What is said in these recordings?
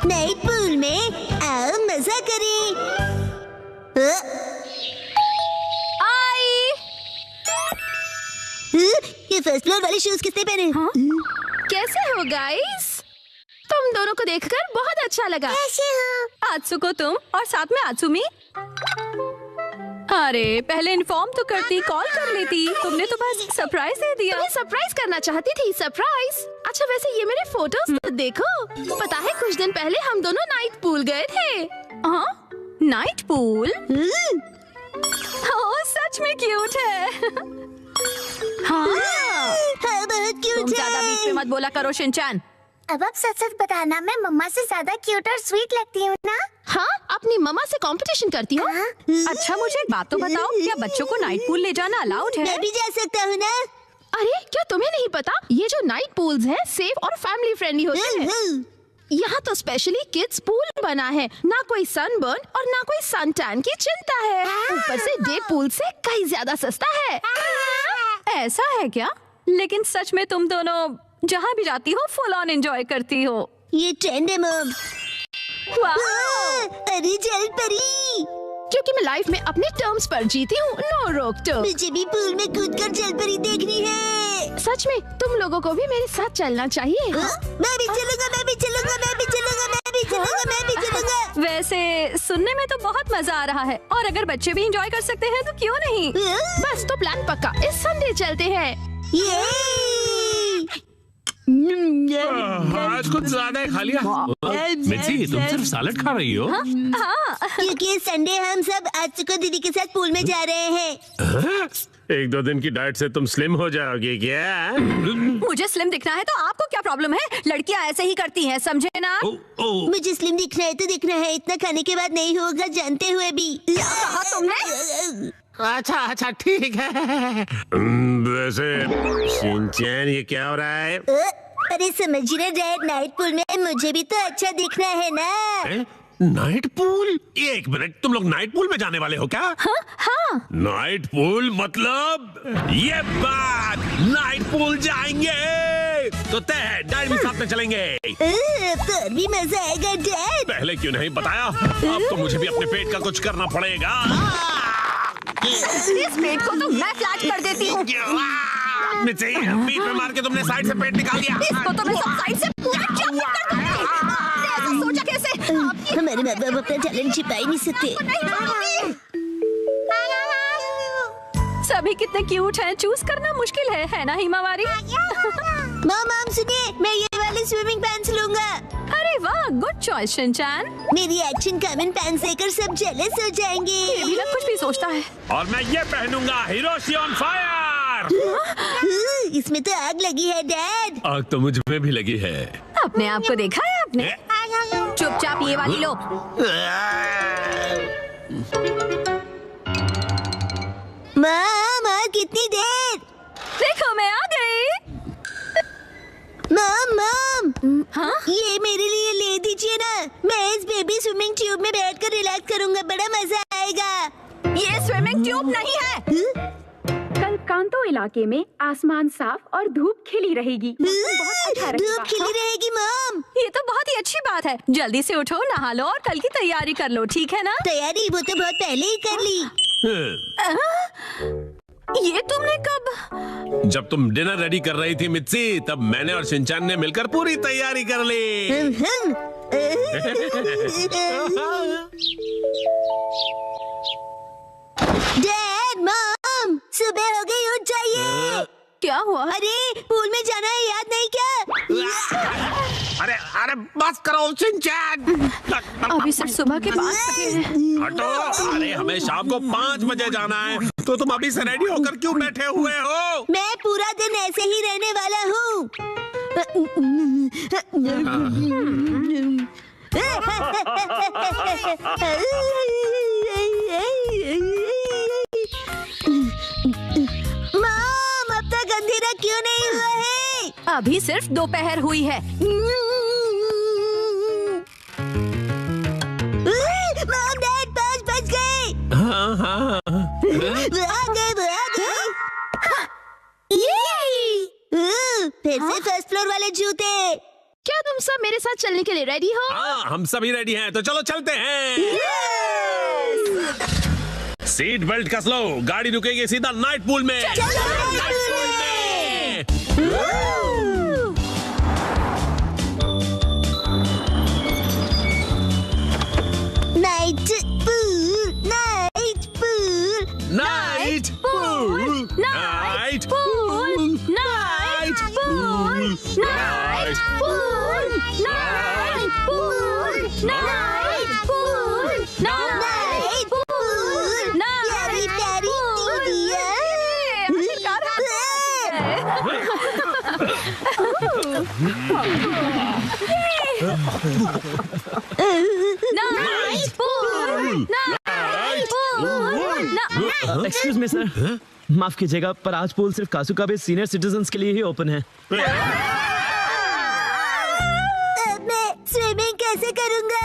Night pool में आओ मजा करें। ये फर्स्ट फ्लोर वाले शूज किसने पहने? हाँ? कैसे हो गाइस? तुम दोनों को देखकर बहुत अच्छा लगा। कैसे हो? आत्सुको तुम और साथ में आत्सुमी। अरे पहले इन्फॉर्म तो करती, कॉल कर लेती। तुमने तो बस सरप्राइज दे दिया। तुम्हें सरप्राइज करना चाहती थी। सरप्राइज? अच्छा वैसे ये मेरे फोटोज तो देखो। पता है कुछ दिन पहले हम दोनों नाइट पूल गए थे। हाँ नाइट पूल? ओह सच में क्यूट है। हाँ बहुत क्यूट तुम ज्यादा बीच में मत बोला करो शिनचैन। अब आप सच सच बताना, मैं मम्मा से ज्यादा क्यूट और स्वीट लगती हूँ ना? हाँ अपनी मम्मा से कंपटीशन करती हो? अच्छा मुझे एक बात तो बताओ, क्या बच्चों को नाइट पूल ले जाना अलाउड है? मैं भी जा सकता हूँ ना? अरे क्या तुम्हें नहीं पता, ये जो नाइट पूल्स हैं सेफ और फैमिली फ्रेंडली होते हैं। यहाँ तो स्पेशली किड्स पूल बना है, ना कोई सनबर्न और ना कोई सन टैन की चिंता है। ऊपर से डे पूल से कहीं ज्यादा सस्ता है। ऐसा है क्या? लेकिन सच में तुम दोनों जहाँ भी जाती हो फुल ऑन एंजॉय करती हो। ये ट्रेंड है मॉम। अरे जल परी, क्योंकि मैं लाइफ में अपने टर्म्स पर जीती हूँ, नो रोक टोक। मुझे भी पूल में कूदकर जल परी देखनी है। सच में तुम लोगों को भी मेरे साथ चलना चाहिए। मैं भी चलूंगा, मैं भी चलूंगा, मैं भी चलूंगा, मैं भी चलूंगा, मैं भी चलूंगा। वैसे सुनने में तो बहुत मजा आ रहा है, और अगर बच्चे भी एंजॉय कर सकते हैं तो क्यों नहीं। बस तो प्लान पक्का, इस संडे चलते हैं। आज कुछ ज्यादा खा लिया। मिर्ची तुम सिर्फ सैलेड खा रही हो? हाँ। क्योंकि संडे हम सब आत्सुको दीदी के साथ पूल में जा रहे हैं। एक दो दिन की डाइट से तुम स्लिम हो जाओगे क्या? मुझे स्लिम दिखना है तो आपको क्या प्रॉब्लम है? लड़कियां ऐसे ही करती हैं, समझे ना? मुझे स्लिम दिखना है तो दिखना है, इतना खाने के बाद नहीं होगा जानते हुए भी। क्या कहा तुमने? अच्छा अच्छा ठीक है। वैसे शिनचैन ये क्या हो रहा है? अरे समझिए ना डैड, नाइट पूल में मुझे भी तो अच्छा दिखना है ना। Night pool? एक मिनट, तुम लोग नाइट पूल में जाने वाले हो क्या? हाँ। नाइट पूल मतलब ये बात, नाइट पूल जाएंगे तो तय है, डैड भी साथ में चलेंगे। पर भी मजा आएगा डैड। पहले क्यों नहीं बताया? अब तो मुझे भी अपने पेट का कुछ करना पड़ेगा। इस पेट को तो मैं फ्लैट कर देती हूँ। मिर्ची, बीच में मार के तुमने साइड से पेट निकाल दिया। इसको तो मैं सब साइड से फ्लैट कर दूंगी। आपने ऐसा सोचा कैसे? हमारे माँ बाप अपना टैलेंट छिपा ही नहीं सकते। सभी कितने क्यूट हैं, चूज करना मुश्किल है ना हिमावारी? मॉम सुनिए, मैं ये वाले स्विमिंग पैंट्स लूंगा। अरे वाह, गुड चॉइस शिनचैन। मेरी एक्शन कॉमन पैंट्स देखकर सब जेलस हो जाएंगे। ये भी ना कुछ भी सोचता है। और मैं ये पहनूंगा, हिरोशी ऑन फायर। इसमें तो आग लगी है डैड। आग तो मुझ में भी लगी है। अपने आप को देखा है आपने? चुपचाप ये वाली लो। माँ कितनी देर? देखो मैं आ गई। मॉम हाँ? ये मेरे लिए ले दीजिए ना, मैं इस बेबी स्विमिंग ट्यूब में बैठकर रिलैक्स करूंगा, बड़ा मजा आएगा। ये स्विमिंग ट्यूब नहीं है। कल कांतो इलाके में आसमान साफ और धूप खिली रहेगी। बहुत अच्छा रहेगा। धूप खिली रहेगी मॉम। ये तो बहुत ही अच्छी बात है। जल्दी से उठो, नहा लो और कल की तैयारी कर लो, ठीक है ना? तैयारी वो तो बहुत पहले ही कर ली। ये तुमने कब? जब तुम डिनर रेडी कर रही थी मिर्ची, तब मैंने और शिनचैन ने मिलकर पूरी तैयारी कर ली। डैड मॉम सुबह हो गई, उठ जाइए। क्या हुआ? अरे पूल में जाना है, याद नहीं क्या? अरे अरे बस करो शिनचैन। अभी सिर्फ सुबह के 5 बजे हैं। हटो। अरे हमें शाम को 5 बजे जाना है, तो तुम अभी से रेडी होकर क्यों बैठे हुए हो? मैं पूरा दिन ऐसे ही रहने वाला हूँ। मॉम अब तक अंधेरा क्यों नहीं हुआ है? अभी सिर्फ दोपहर हुई है। मॉम डैड 5 बज गए। वो आ गए। फिर से फर्स्ट फ्लोर वाले जूते। क्या तुम सब मेरे साथ चलने के लिए रेडी हो? हाँ, हम सभी रेडी हैं, तो चलो चलते हैं। सीट बेल्ट कस लो, गाड़ी रुकेगी सीधा नाइट पूल में। चलो नाइट पूल में। Night pool, night pool, night pool, night pool, night pool, night pool, night pool, night pool, night pool, प्यारी प्यारी दीदियाँ। Night pool, night pool. Excuse me sir, माफ कीजिएगा पर आज पूल सिर्फ कासुका बे सीनियर सिटीजन्स के लिए ही ओपन है। मैं स्विमिंग कैसे करूँगा?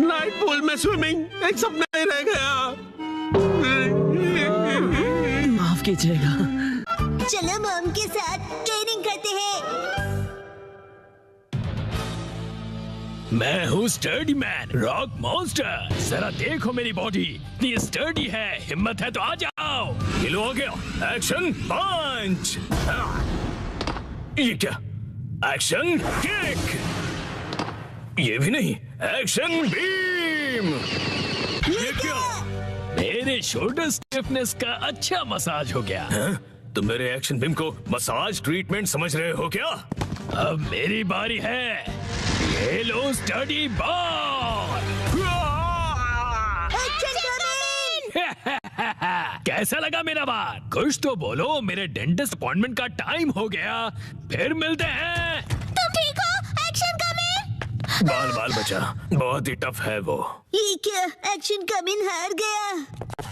नाइट पूल में स्विमिंग एक सपना ही रह गया। माफ कीजिएगा। चलो मॉम के साथ ट्रेनिंग करते हैं। मैं हूँ स्टर्डी मैन, रॉक मॉन्स्टर। जरा देखो मेरी बॉडी इतनी स्टर्डी है, हिम्मत है तो आ जाओ। किलो हो गया, एक्शन पंच। ये क्या? Action kick. ये भी नहीं, एक्शन बीम। ये क्या? मेरे शोल्डर स्टिफनेस का अच्छा मसाज हो गया। तुम मेरे एक्शन बीम को मसाज ट्रीटमेंट समझ रहे हो क्या? अब मेरी बारी है। ये लो स्टडी बॉल। Action coming. कैसा लगा मेरा बात? कुछ तो बोलो, मेरे डेंटिस्ट अपॉइंटमेंट का टाइम हो गया। फिर मिलते हैं। तुम ठीक हो? Action coming. बाल बाल बचा, बहुत ही टफ है वो। ये क्या? एक्शन कमिंग हार गया।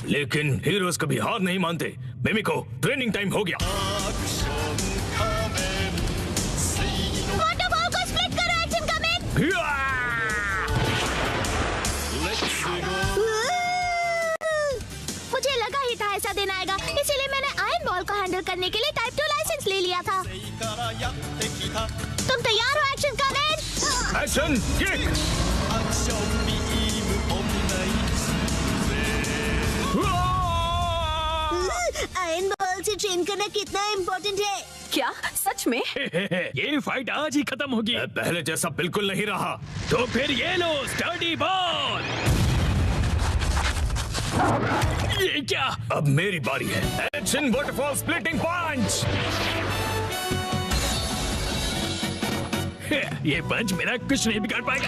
लेकिन हीरोज कभी हार नहीं मानते। मिमिको, ट्रेनिंग टाइम हो गया। वाटर बॉल को स्प्लिट करो, एक्शन कमिंग। मुझे लगा ही था ऐसा दिन आएगा, इसीलिए मैंने आयरन बॉल को हैंडल करने के लिए टाइप 2 लाइसेंस ले लिया था। तुम तैयार हो action coming? Action kick. Iron ball से ट्रेन करना कितना इम्पोर्टेंट है। क्या सच में? ये फाइट आज ही खत्म होगी। पहले जैसा बिल्कुल नहीं रहा। तो फिर ये लो स्टडी बॉल। ये क्या? अब मेरी बारी है। एक्शन वाटरफॉल स्प्लिटिंग पंच। ये पंच मेरा कुछ नहीं बिगाड़ पाएगा।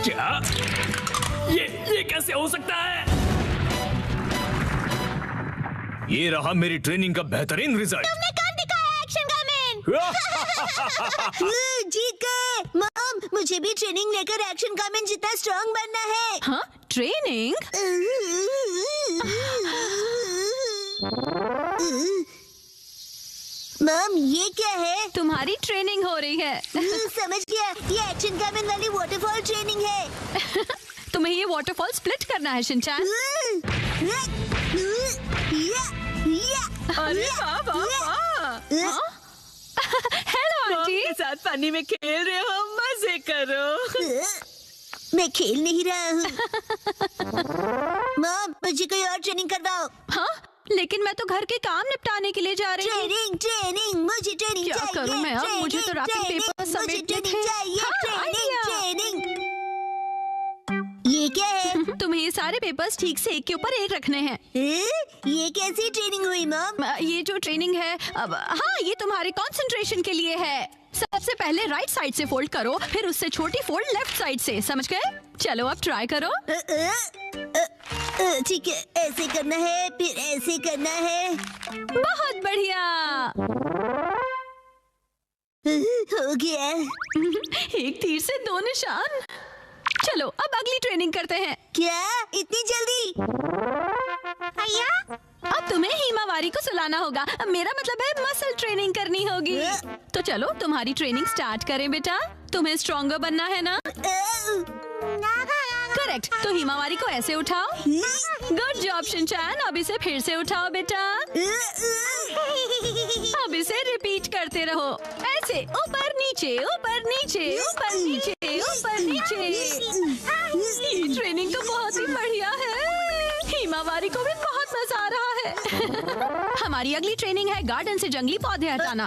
क्या? ये कैसे हो सकता है? ये रहा मेरी ट्रेनिंग का बेहतरीन रिजल्ट। तुमने कर दिखाया एक्शन कमिंग। जीत गए। मॉम, मुझे भी ट्रेनिंग लेकर एक्शन कमिंग जितना स्ट्रांग बनना है। हाँ, ट्रेनिंग? मॉम, ये क्या है? तुम्हारी ट्रेनिंग हो रही है। समझ गया, ये एक्शन कमिंग वाली वाटरफॉल ट्रेनिंग है। तुम्हें ये वाटरफॉल स्प्लिट करना है शिनचैन। अरे वाह वाह वाह। Hello aunty. के साथ पानी में खेल रहे हो, मजे करो। मैं खेल नहीं रहा हूँ। मॉम, मुझे कोई और ट्रेनिंग करवाओ। हाँ, लेकिन मैं तो घर के काम निपटाने के लिए जा रही हूँ। ट्रेनिंग ट्रेनिंग, मुझे ट्रेनिंग क्या चाहिए। करूं मैं अब? ट्रेनिंग, मुझे तो रैपिंग ट्रेनिंग, पेपर मुझे समेटने ट्रेनिंग थे। चाहिए। हाँ, ट्रेनिंग आइडिया। ट्रेनिंग। ये क्या है? तुम्हें ये सारे पेपर्स ठीक से एक के ऊपर एक रखने हैं। ये कैसी ट्रेनिंग हुई मॉम? ये जो ट्रेनिंग है, अब हाँ, ये तुम्हारे कंसंट्रेशन के लिए है। सबसे पहले राइट साइड से फोल्ड करो, फिर उससे छोटी फोल्ड लेफ्ट साइड से। समझ गए? चलो अब ट्राई करो। ठीक है, ऐसे करना है, फिर ऐसे करना है। बहुत बढ़िया। हो गया। एक तीर से दो निशान। चलो अब अगली ट्रेनिंग करते हैं। क्या इतनी जल्दी? अब तुम्हें हिमावारी को सुलाना होगा। अब मेरा मतलब है मसल ट्रेनिंग करनी होगी। तो चलो तुम्हारी ट्रेनिंग स्टार्ट करें बेटा। तुम्हें स्ट्रॉन्गर बनना है ना? करेक्ट। तो हिमावारी को ऐसे उठाओ। Good job Shinchan. अब इसे फिर से उठाओ बेटा। अब इसे रिपीट करते रहो। ऐसे ऊपर नीचे ऊपर नीचे ऊपर नीचे ऊपर नीचे। ये ट्रेनिंग तो बहुत ही बढ़िया है। हिमावारी को भी बहुत मजा आ रहा है। हमारी अगली ट्रेनिंग है गार्डन से जंगली पौधे हटाना।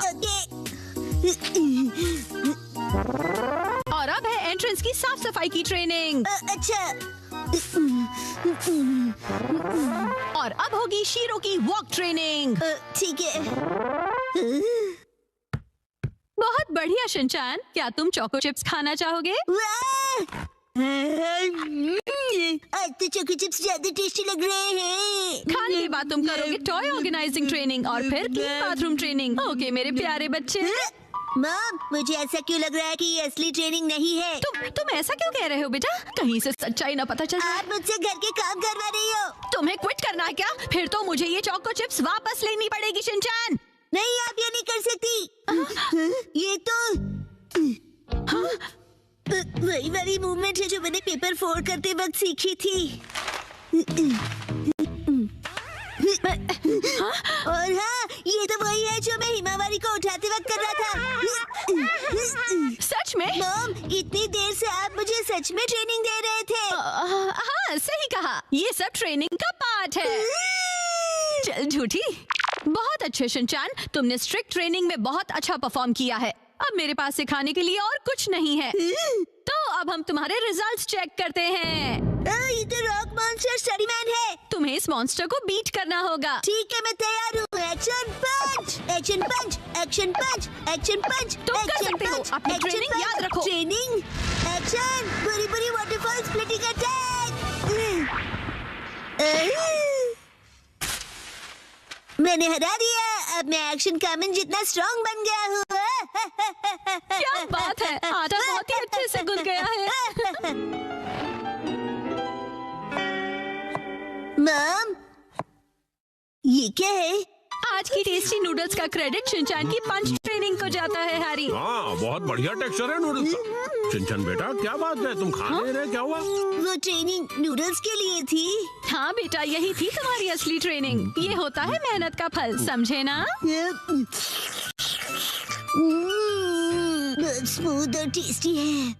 और अब है एंट्रेंस की साफ सफाई की ट्रेनिंग। अच्छा। और अब होगी शीरो की वॉक ट्रेनिंग। ठीक है। बहुत बढ़िया शिनचैन, क्या तुम चोको चिप्स खाना चाहोगे? वाह! आज तो चोको चिप्स ज्यादा टेस्टी लग रहे हैं। खाने के बाद तुम करोगे टॉय ऑर्गेनाइजिंग ट्रेनिंग और फिर क्लीन बाथरूम ट्रेनिंग। ओके मेरे प्यारे बच्चे। मॉम, मुझे ऐसा क्यों लग रहा है कि ये असली ट्रेनिंग नहीं है? तुम ऐसा क्यों कह रहे हो बेटा? कहीं से सच्चाई ना पता चल जाए। आप मुझसे घर के काम करवा रही हो। तुम्हें क्विट करना है क्या? फिर तो मुझे ये चोको चिप्स वापस लेनी पड़ेगी शिनचैन। नहीं, आप ये नहीं कर सकती। ये तो वही वाली मूवमेंट है जो मैंने पेपर फोल्ड करते वक्त सीखी थी। और हाँ, ये तो वही है जो मैं हिमावारी को उठाते वक्त कर रहा था। सच में? मॉम, इतनी देर से आप मुझे सच में ट्रेनिंग दे रहे थे। हाँ सही कहा, ये सब ट्रेनिंग का पार्ट है। चल झूठी। बहुत अच्छे शिनचैन, तुमने स्ट्रिक्ट ट्रेनिंग में बहुत अच्छा परफॉर्म किया है। अब मेरे पास सिखाने के लिए और कुछ नहीं है। तो अब हम तुम्हारे रिजल्ट्स चेक करते हैं। ये तो रॉक मॉन्स्टर स्टडीमैन है। तुम्हें इस मॉन्स्टर को बीट करना होगा। ठीक है, मैं तैयार हूँ। एक्शन पंच, एक्शन पंच, एक्शन पंच, एक्शन पंच, तुम कर सकते हो। अपनी ट्रेनिंग याद रखो। ट्रेनिंग, एक्शन, बुरी बुरी वाटरफॉल स्प्लिटिंग अटैक। मैंने हरा दिया। अब मैं एक्शन कामन जितना स्ट्रॉन्ग बन गया हूँ। क्या बात है, आटा बहुत ही अच्छे से गुल गया है। मॉम, ये क्या है? आज की टेस्टी नूडल्स का क्रेडिट शिनचैन की पंच ट्रेनिंग को जाता है हैरी। हाँ, बहुत बढ़िया टेक्सचर है नूडल्स का। शिनचैन बेटा, क्या बात है, तुम खा नहीं रहे, क्या हुआ? वो ट्रेनिंग नूडल्स के लिए थी। हाँ बेटा, यही थी तुम्हारी असली ट्रेनिंग। ये होता है मेहनत का फल, समझे ना? बहुत स्मूथ और टेस्टी है।